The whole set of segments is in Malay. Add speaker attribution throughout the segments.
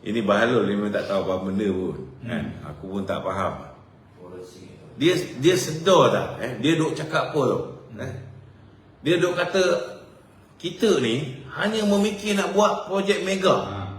Speaker 1: Ini Bahalul, dia memang tak tahu apa benda pun. Kan? Aku pun tak faham. Dia sedar tak? Dia duk cakap apa tau? Dia duk kata kita ni hanya memikir nak buat projek mega.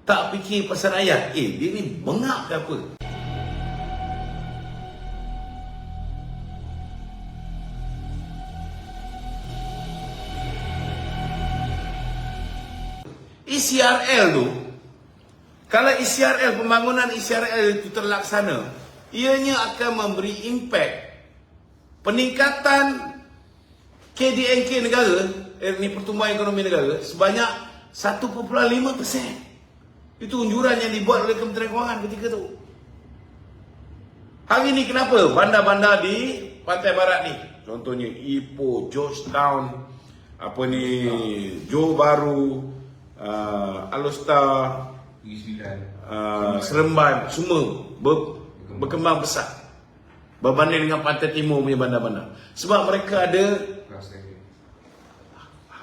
Speaker 1: Tak fikir pasal rakyat. Dia ni bengap ke apa? ECRL tu, kalau ECRL, pembangunan ECRL itu terlaksana, ianya akan memberi impak peningkatan KDNK negara, ni pertumbuhan ekonomi negara, sebanyak 1.5%. Itu unjuran yang dibuat oleh Kementerian Kewangan ketika tu. Hari ni kenapa bandar-bandar di pantai barat ni, contohnya Ipoh, Georgetown, Johor Bahru, Alor, Seremban, semua berkembang besar berbanding dengan pantai timur punya bandar-bandar. Sebab mereka ada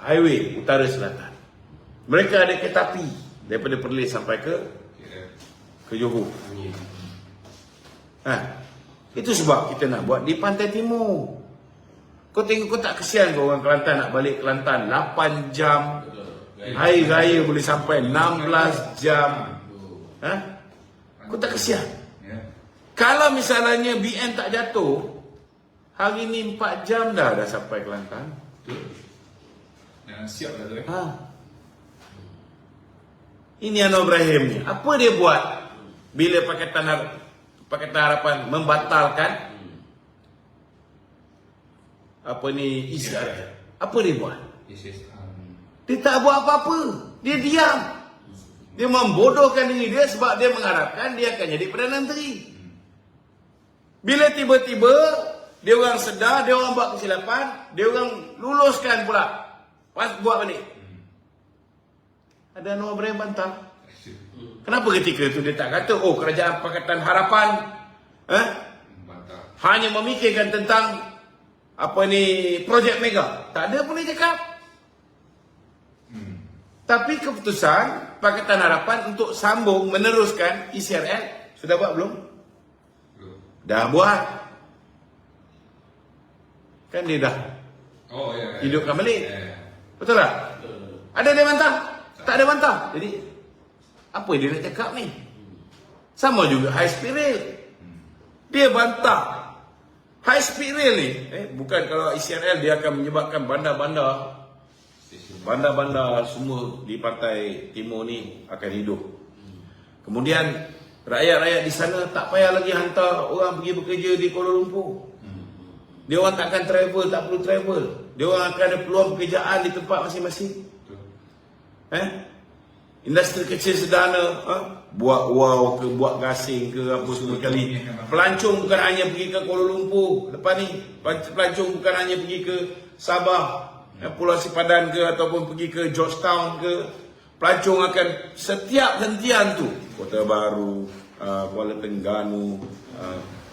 Speaker 1: highway utara selatan. Mereka ada kereta api daripada Perlis sampai ke Johor. Itu sebab kita nak buat di pantai timur. Kau tengok, kau tak kesian kau orang Kelantan nak balik Kelantan 8 jam. Hari raya boleh sampai 16 jam. Kau tak kesian? Kalau misalnya BN tak jatuh, hari ni 4 jam dah sampai Kelantan.
Speaker 2: Siap dah tu
Speaker 1: Ini Anwar Ibrahim ni, apa dia buat bila Pakatan Harapan membatalkan ECRL? Apa dia buat? Dia tak buat apa-apa. Dia diam. Dia membodohkan diri dia sebab dia mengharapkan dia akan jadi Perdana Menteri. Bila tiba-tiba dia orang sedar, dia orang buat kesilapan, dia orang luluskan pula. Pas buat balik. Ada Anwar Ibrahim bantah. Kenapa ketika itu dia tak kata, kerajaan Pakatan Harapan hanya memikirkan tentang projek mega. Tak ada pun dia cakap. Tapi keputusan Pakatan Harapan untuk sambung meneruskan ECRL sudah buat belum? Dah buat. Kan dia dah hidupkan balik. Betul tak? Ada dia bantah? Tak ada bantah. Jadi apa dia nak cakap ni? Sama juga high speed rail. Dia bantah. High speed rail ni bukan kalau ECRL dia akan menyebabkan bandar-bandar semua di pantai timur ni akan hidup. Kemudian rakyat-rakyat di sana tak payah lagi hantar orang pergi bekerja di Kuala Lumpur. Dia orang takkan travel, tak perlu travel. Dia orang akan ada peluang pekerjaan di tempat masing-masing. Industri kecil sederhana, buat wow ke, buat gasing ke, apa semua kali. Pelancong bukan hanya pergi ke Kuala Lumpur lepas ni. Pelancong bukan hanya pergi ke Sabah, Pulau Sipadan ke, ataupun pergi ke Georgetown ke. Pelancong akan setiap hentian tu, Kota Baru, Kuala Terengganu,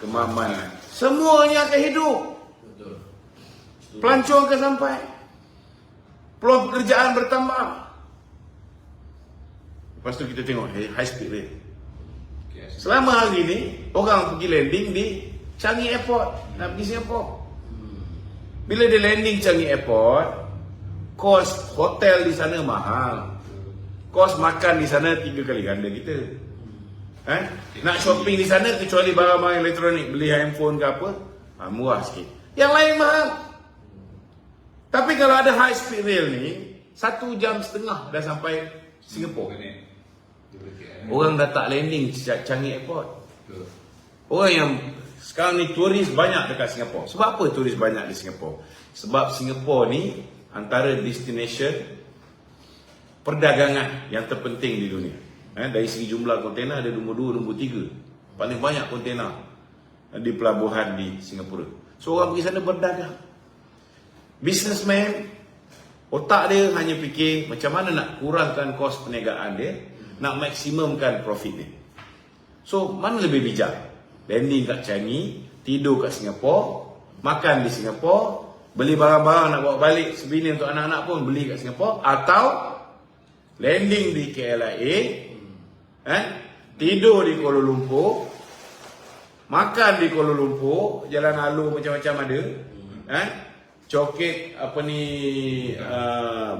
Speaker 1: Kemaman, semuanya akan hidup. Pelancong akan sampai. Peluang pekerjaan bertambah. Lepas tu kita tengok high speed rail. Selama hari ni orang pergi landing di Changi Airport nak pergi Singapore. Bila dia landing Changi Airport, kos hotel di sana mahal. Kos makan di sana 3 kali ganda kita. Nak shopping di sana kecuali barang-barang elektronik, beli handphone ke apa, murah sikit. Yang lain mahal. Tapi kalau ada high speed rail ni, 1.5 jam dah sampai Singapore. Orang dah tak landing Changi Airport. Orang yang sekarang ni turis banyak dekat Singapore. Sebab apa turis banyak di Singapore? Sebab Singapore ni antara destination perdagangan yang terpenting di dunia. Dari segi jumlah kontainer ada nombor 2, nombor 3. Paling banyak kontainer di pelabuhan di Singapura. So orang pergi sana berdagang. Businessman, otak dia hanya fikir macam mana nak kurangkan kos perniagaan dia, nak maksimumkan profit dia. So mana lebih bijak? Landing kat Changi, tidur kat Singapore, makan di Singapore, beli barang-barang nak bawa balik sebini untuk anak-anak pun beli kat Singapore, atau landing di KLIA, tidur di Kuala Lumpur, makan di Kuala Lumpur, Jalan Alor macam-macam ada, Coket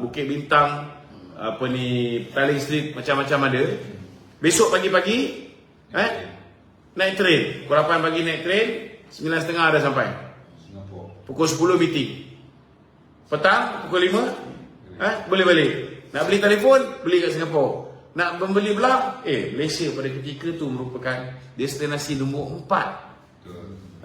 Speaker 1: Bukit Bintang, Petaling Street macam-macam ada. Besok pagi-pagi naik train, pukul 8 pagi naik train, 9.30 dah sampai pukul 10 meeting, petang pukul 5 boleh balik. Nak beli telefon, beli kat Singapura. Nak membeli belah, Malaysia pada ketika tu merupakan destinasi nombor 4,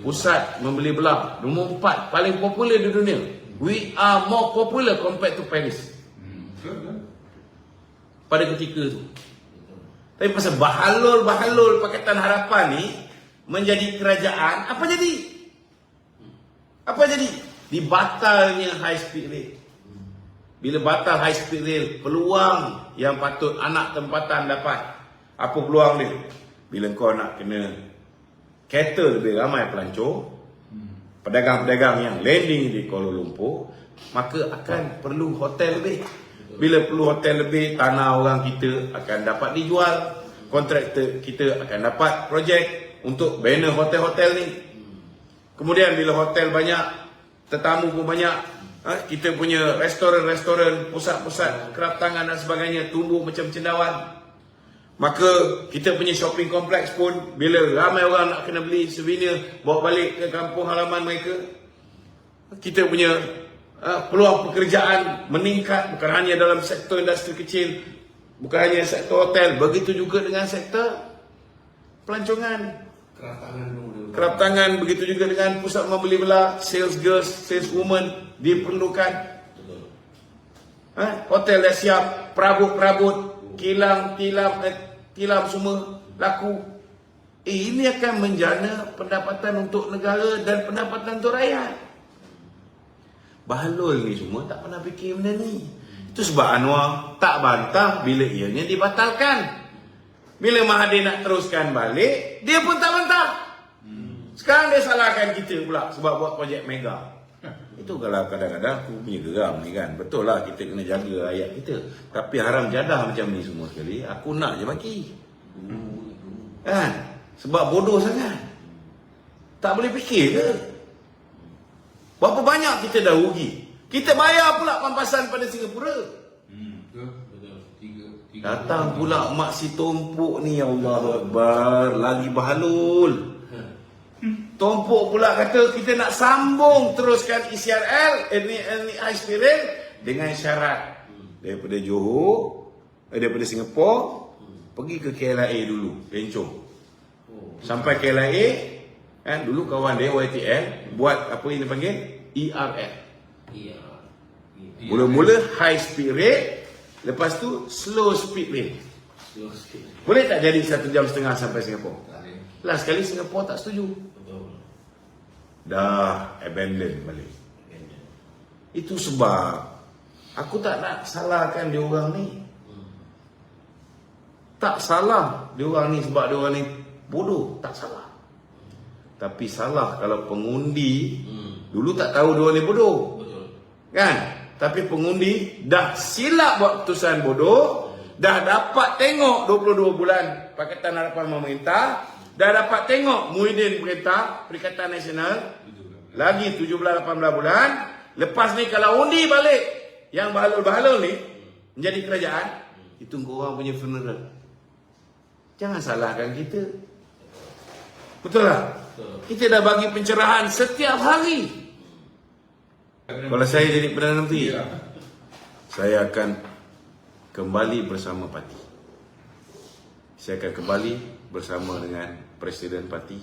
Speaker 1: pusat membeli belah nombor 4 paling popular di dunia. We are more popular compared to Paris pada ketika tu. Tapi pasal bahalul Pakatan Harapan ni menjadi kerajaan, apa jadi? Dibatalnya high speed rail. Bila batal high speed rail, peluang yang patut anak tempatan dapat. Apa peluang dia? Bila kau nak kena cater lebih ramai pelancong, pedagang-pedagang yang landing di Kuala Lumpur, maka akan perlu hotel lebih. Bila perlu hotel lebih, tanah orang kita akan dapat dijual, kontraktor kita akan dapat projek untuk banner hotel-hotel ni. Kemudian bila hotel banyak, tetamu pun banyak, kita punya restoran-restoran, pusat-pusat kerap tangan dan sebagainya tumbuh macam cendawan. Maka kita punya shopping kompleks pun, bila ramai orang nak kena beli souvenir bawa balik ke kampung halaman mereka, kita punya peluang pekerjaan meningkat, bukan hanya dalam sektor industri kecil, bukan hanya sektor hotel, begitu juga dengan sektor pelancongan, kerap tangan, begitu juga dengan pusat membeli belah, sales girls, sales woman diperlukan. Hotel dah siap, perabot-perabot, kilam semua laku. Ini akan menjana pendapatan untuk negara dan pendapatan untuk rakyat. Bahalul ni semua tak pernah fikir benda ni. Itu sebab Anwar tak bantah bila ianya dibatalkan. Bila Mahathir nak teruskan balik, dia pun tak bantah. Sekarang dia salahkan kita pula sebab buat projek mega. Itu kalau kadang-kadang aku punya geram ni kan. Betul lah kita kena jaga rakyat kita. Tapi haram jadah macam ni semua sekali, aku nak je bagi. Kan? Sebab bodoh sangat. Tak boleh fikir ke? Berapa banyak kita dah rugi. Kita bayar pula pampasan pada Singapura. Datang pula mak si tumpuk ni, ya Allah Akbar, lagi bahalul. Tumpuk pula kata kita nak sambung teruskan ECRL, high speed rail, dengan syarat daripada Johor, daripada Singapura pergi ke KLIA dulu, Pencong. Sampai KLIA, kan, dulu kawan dia YTL buat apa yang dipanggil ERL. Mula-mula high speed rail, lepas tu slow speed rail. Boleh tak jadi 1.5 jam sampai Singapura? Last sekali Singapura tak setuju. Dah abandon balik. Itu sebab aku tak nak salahkan dia orang ni. Tak salah dia orang ni sebab dia orang ni bodoh, tak salah. Tapi salah kalau pengundi dulu tak tahu dia orang ni bodoh. Kan? Tapi pengundi dah silap buat keputusan bodoh, dah dapat tengok 22 bulan Pakatan Harapan memerintah, dah dapat tengok Muhyiddin perintah Perikatan Nasional, lagi 17-18 bulan. Lepas ni kalau undi balik yang bahalul-bahalul ni menjadi kerajaan, itu korang punya funeral. Jangan salahkan kita. Betul tak? Kita dah bagi pencerahan setiap hari. Kalau saya jadi Perdana Menteri, saya akan kembali bersama parti. Saya akan kembali bersama dengan Presiden parti.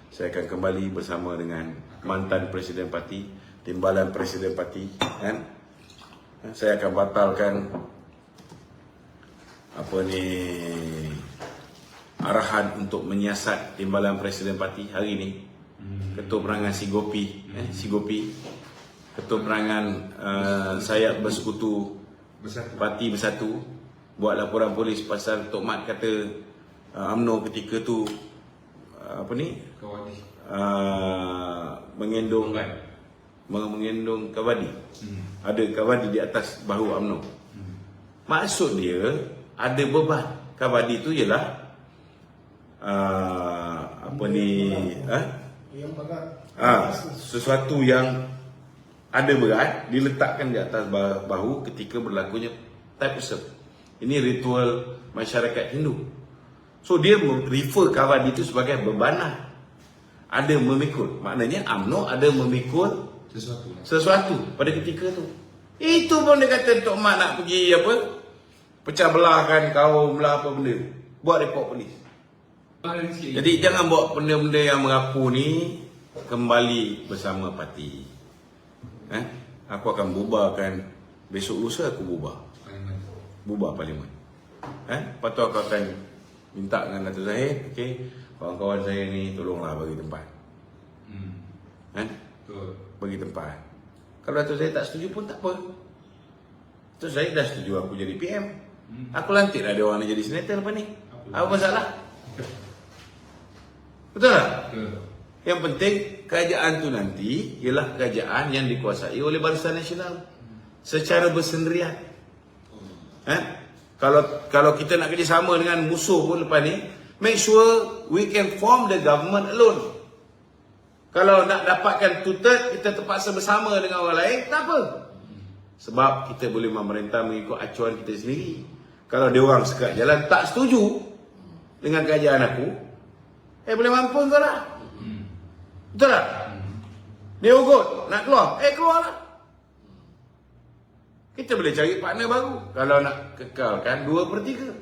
Speaker 1: Saya akan kembali bersama dengan mantan Presiden parti, timbalan Presiden parti, kan? Saya akan batalkan arahan untuk menyiasat timbalan Presiden parti hari ini. Ketua Perangan Sigopi, Ketua Perangan Sayap Bersekutu Parti Bersatu buat laporan polis pasal Tok Mat kata UMNO ketika tu menggendong kawadi. Ada kawadi di atas bahu UMNO. Maksud dia ada beban. Kavadi itu ialah sesuatu yang ada berat diletakkan di atas bahu ketika berlakunya taipusam. Ini ritual masyarakat Hindu. So dia refer Kavadi itu sebagai bebanah. Ada memikul. Maknanya UMNO ada memikul sesuatu pada ketika tu. Itu pun dia kata Tok Mat nak pergi pecah belahkan kaum lah apa benda. Buat report polis. Jadi jangan bawa benda-benda yang mengaku ni kembali bersama parti. Aku akan bubarkan besok lusa aku bubar parlimen. Lepas tu aku akan minta dengan Dato' Zahid, okey, kawan-kawan saya ni tolonglah bagi tempat. Bagi tempat. Kalau Dato' Zahid tak setuju pun tak apa. Dato' Zahid dah setuju aku jadi PM. Aku lantik lah dia orang ni jadi senator lepas ni. Apa masalah? Betul tak? Yang penting kerajaan tu nanti ialah kerajaan yang dikuasai oleh Barisan Nasional secara bersendirian. Kalau kita nak kerjasama dengan musuh pun lepas ni, make sure we can form the government alone. Kalau nak dapatkan two-third, kita terpaksa bersama dengan orang lain, tak apa. Sebab kita boleh memerintah mengikut acuan kita sendiri. Kalau dia orang sekat jalan tak setuju dengan kerajaan aku, boleh mampu kau lah. Betul tak? Dia ugut, nak keluar, keluarlah. Kita boleh cari partner baru kalau nak kekalkan 2/3.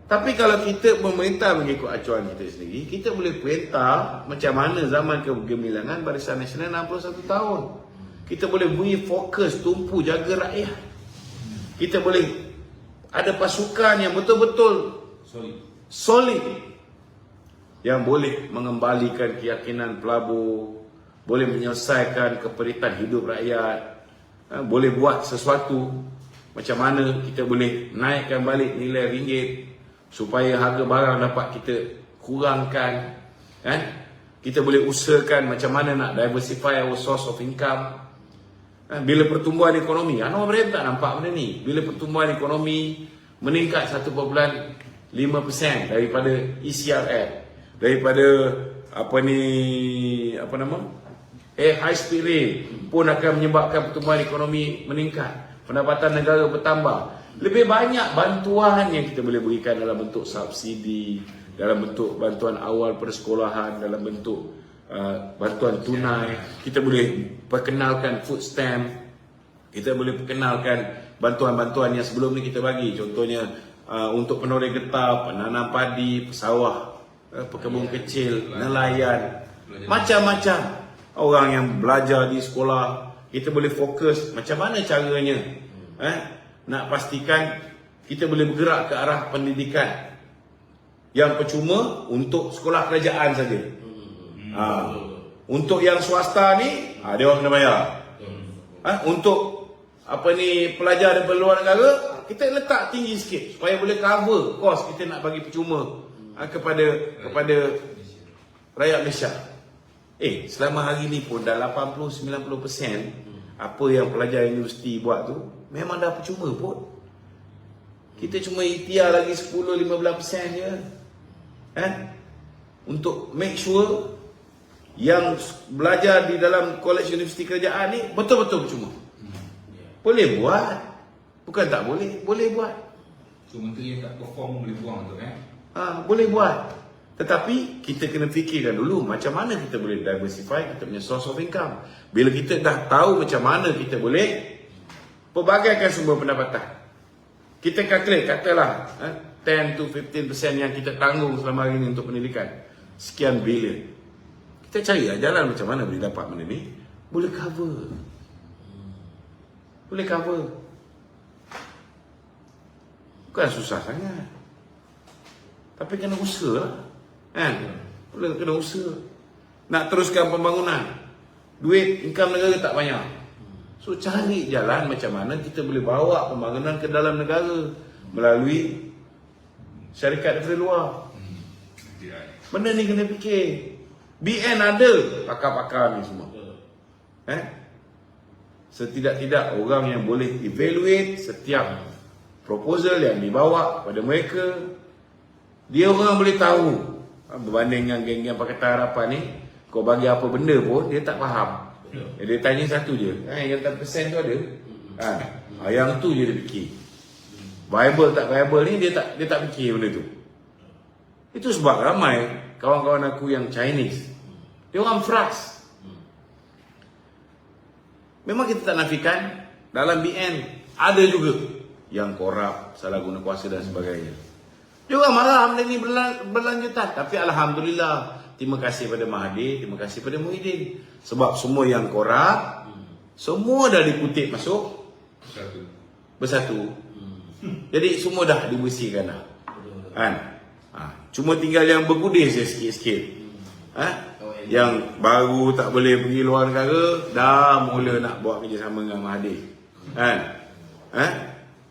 Speaker 1: Tapi kalau kita memerintah mengikut acuan kita sendiri, kita boleh perintah macam mana zaman kegemilangan Barisan Nasional 61 tahun. Kita boleh beri fokus tumpu jaga rakyat. Kita boleh ada pasukan yang betul-betul solid yang boleh mengembalikan keyakinan pelabur, boleh menyelesaikan keperitan hidup rakyat, boleh buat sesuatu macam mana kita boleh naikkan balik nilai ringgit supaya harga barang dapat kita kurangkan, kita boleh usahakan macam mana nak diversify our source of income. Bila pertumbuhan ekonomi, Anwar Ibrahim tak nampak benda ni. Bila pertumbuhan ekonomi meningkat 1.5% daripada ECRL, daripada high speed rail pun akan menyebabkan pertumbuhan ekonomi meningkat, pendapatan negara bertambah. Lebih banyak bantuan yang kita boleh berikan dalam bentuk subsidi, dalam bentuk bantuan awal persekolahan, dalam bentuk bantuan tunai. Kita boleh perkenalkan food stamp, kita boleh perkenalkan bantuan-bantuan yang sebelum ni kita bagi. Contohnya untuk penoreh getah, penanam padi, pesawah, pekebun kecil, nelayan, macam-macam. Orang yang belajar di sekolah, kita boleh fokus macam mana caranya nak pastikan kita boleh bergerak ke arah pendidikan yang percuma untuk sekolah kerajaan saja. Untuk yang swasta ni, dia orang kena bayar. Untuk pelajar daripada luar negara, kita letak tinggi sikit supaya boleh cover kos kita nak bagi percuma kepada rakyat Malaysia. Selama hari ni pun dah 80-90% apa yang pelajar universiti buat tu memang dah percuma pun. Kita cuma ikhtiar lagi 10-15% je untuk make sure yang belajar di dalam kolej universiti kerajaan ni betul-betul percuma. Boleh buat, bukan tak boleh, boleh buat.
Speaker 2: So menteri yang tak perform boleh buang tu
Speaker 1: boleh buat. Tetapi kita kena fikirkan dulu macam mana kita boleh diversify kita punya source of income. Bila kita dah tahu macam mana kita boleh pelbagaikan sumber pendapatan, kita calculate, katalah 10-15% yang kita tanggung selama hari ini untuk pendidikan, sekian bilion. Kita carilah jalan macam mana boleh dapat benda ni, boleh cover. Boleh cover. Bukan susah sangat. Tapi kena usaha lah. Kena usaha. Nak teruskan pembangunan, duit, income negara tak banyak. So cari jalan macam mana kita boleh bawa pembangunan ke dalam negara melalui syarikat daripada luar. Benda ni kena fikir. BN ada pakar-pakar ni semua. Setidak-tidak orang yang boleh evaluate setiap proposal yang dibawa pada mereka, dia orang boleh tahu. Berbanding dengan geng-geng Pakatan Harapan ni, kau bagi apa benda pun dia tak faham. Dia tanya satu je, yang tak persen tu ada? Yang tu je dia fikir. Bible tak Bible ni dia tak fikir benda tu. Itu sebab ramai kawan-kawan aku yang Chinese, dia orang frust. Memang kita tak nafikan dalam BN ada juga yang korup, salah guna kuasa dan sebagainya. Dia orang marah benda ni berlanjutan. Tapi Alhamdulillah, terima kasih pada Mahathir, terima kasih pada Muhyiddin. Sebab semua yang korup, semua dah dikutip masuk Bersatu. Jadi semua dah dibersihkan dah. Kan? Cuma tinggal yang bergudis je sikit-sikit. Yang baru tak boleh pergi luar negara, dah mula nak buat kerjasama dengan Mahathir. Kan?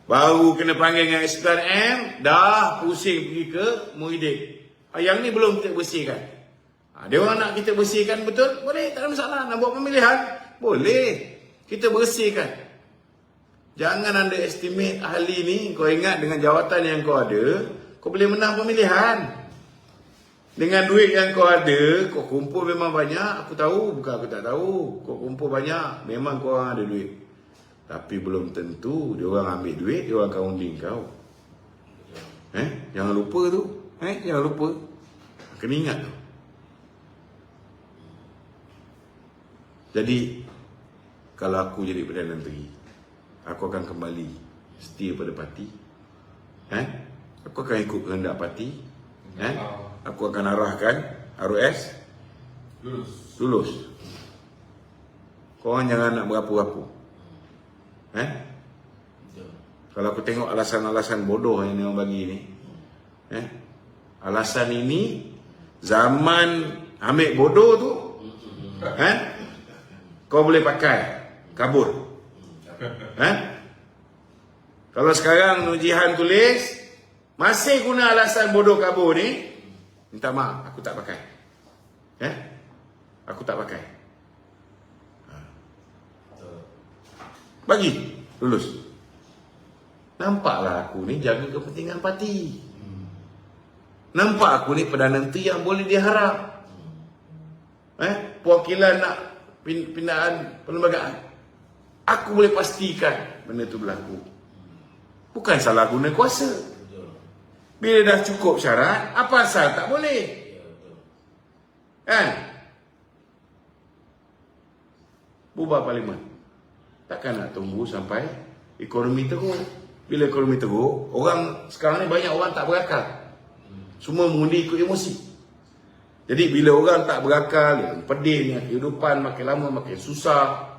Speaker 1: Baru kena panggil dengan SPRM, dah pusing pergi ke Muhyiddin. Yang ni belum kita bersihkan. Dia orang nak kita bersihkan betul? Boleh, tak ada masalah. Nak buat pemilihan? Boleh. Kita bersihkan. Jangan underestimate ahli ni. Kau ingat dengan jawatan yang kau ada, kau boleh menang pemilihan. Dengan duit yang kau ada, kau kumpul memang banyak. Aku tahu, bukan aku tak tahu. Kau kumpul banyak, memang kau orang ada duit. Tapi belum tentu dia orang ambil duit, dia orang akan undi kau. Jangan lupa tu. Jangan lupa. Kena ingat tu. Jadi, kalau aku jadi Perdana Menteri, aku akan kembali setia pada parti. Aku akan ikut kehendak parti. Aku akan arahkan ROS lulus. Korang jangan nak berapu-apu. Kalau aku tengok alasan-alasan bodoh yang dia orang bagi ni, alasan ini zaman ambil bodoh tu, kau boleh pakai kabur. Kalau sekarang Nur Jihan tulis masih guna alasan bodoh kabur ni, minta maaf, aku tak pakai. Aku tak pakai. Bagi lulus. Nampaklah aku ni jaga kepentingan parti. Nampak aku ni Perdana Menteri yang boleh diharap. Perwakilan nak pindahan perlembagaan. Aku boleh pastikan benda tu berlaku. Bukan salah guna kuasa. Bila dah cukup syarat, apa asal tak boleh? Bubar parlimen. Takkan nak tunggu sampai ekonomi teruk. Bila ekonomi teruk, orang sekarang ni banyak orang tak berakal. Semua mengundi ikut emosi. Jadi bila orang tak berakal, yang pedihnya kehidupan makin lama makin susah.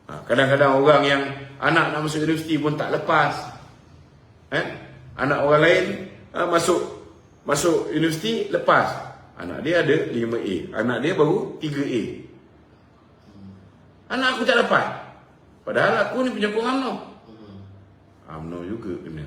Speaker 1: Kadang-kadang orang yang anak nak masuk universiti pun tak lepas. Anak orang lain masuk universiti lepas. Anak dia ada 5A, anak dia baru 3A. Anak aku tak dapat. Padahal aku ni penyokong UMNO. UMNO juga kena.